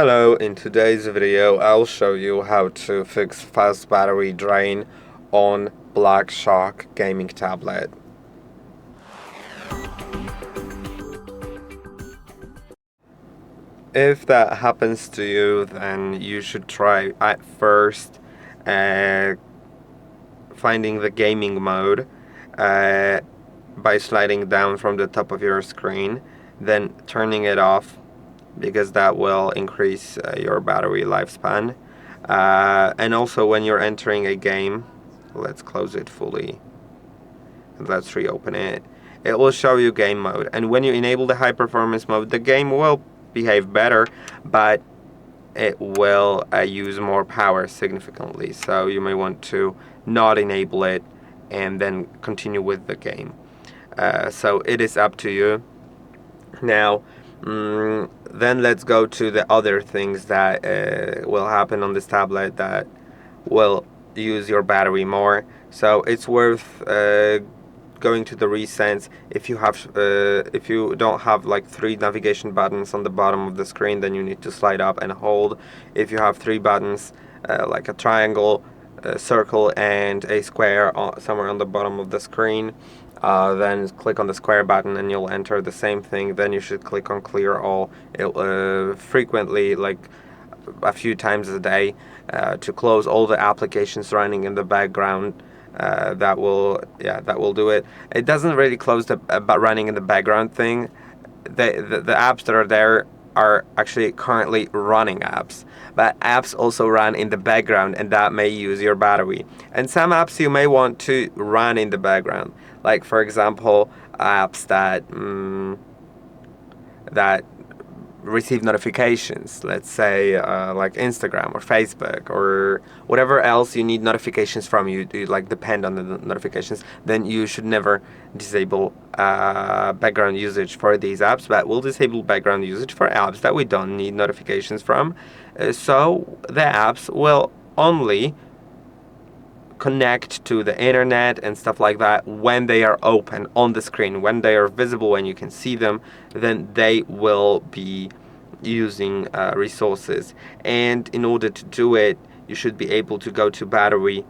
Hello, in today's video I'll show you how to fix fast battery drain on Black Shark gaming tablet. If that happens to you, then you should try at first finding the gaming mode by sliding down from the top of your screen, then turning it off, because that will increase your battery lifespan. And also when you're entering a game, let's close it fully and let's reopen it. It will show you game mode, and when you enable the high performance mode, the game will behave better, but it will use more power significantly, so you may want to not enable it and then continue with the game. So it is up to you. Now then let's go to the other things that will happen on this tablet that will use your battery more. So it's worth going to the recents. If you don't have like 3 navigation buttons on the bottom of the screen, then you need to slide up and hold. If you have 3 buttons, like a triangle, a circle and a square somewhere on the bottom of the screen, then click on the square button and you'll enter the same thing. Then you should click on clear all frequently, like a few times a day, to close all the applications running in the background. That will do it. It doesn't really close the running in the background thing. The apps that are there are actually currently running apps, but apps also run in the background, and that may use your battery. And some apps you may want to run in the background, like for example apps that receive notifications, let's say like Instagram or Facebook or whatever else you need notifications from. You like depend on the notifications, then you should never disable background usage for these apps, but we'll disable background usage for apps that we don't need notifications from. So the apps will only connect to the internet and stuff like that when they are open on the screen, when they are visible, when you can see them, then they will be using resources. And in order to do it, you should be able to go to battery,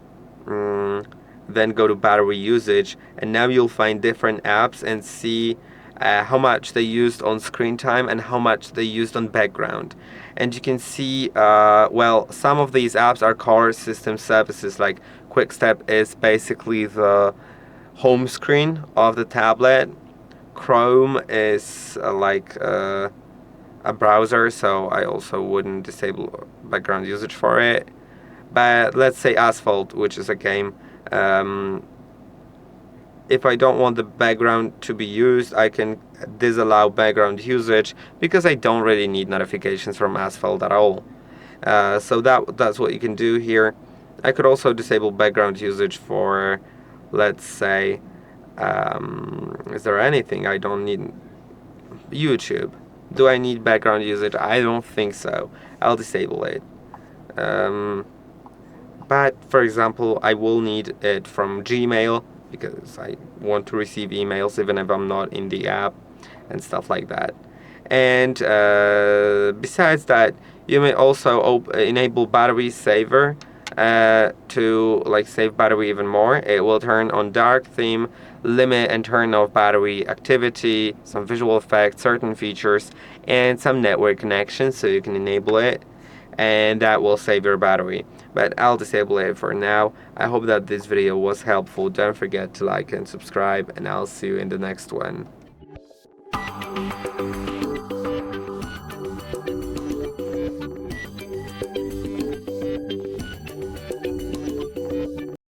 then go to battery usage, and now you'll find different apps and see how much they used on screen time and how much they used on background. And you can see well, some of these apps are core system services. Like Quick Step is basically the home screen of the tablet. Chrome is like a browser, so I also wouldn't disable background usage for it. But let's say Asphalt, which is a game, if I don't want the background to be used, I can disallow background usage, because I don't really need notifications from Asphalt at all. So that's what you can do here. I could also disable background usage for, let's say, is there anything I don't need? YouTube. Do I need background usage? I don't think so. I'll disable it. But for example, I will need it from Gmail, because I want to receive emails even if I'm not in the app and stuff like that. And besides that, you may also enable battery saver to like save battery even more. It will turn on dark theme, limit and turn off battery activity, some visual effects, certain features, and some network connections, so you can enable it, and that will save your battery. But I'll disable it for now. I hope that this video was helpful. Don't forget to like and subscribe, and I'll see you in the next one.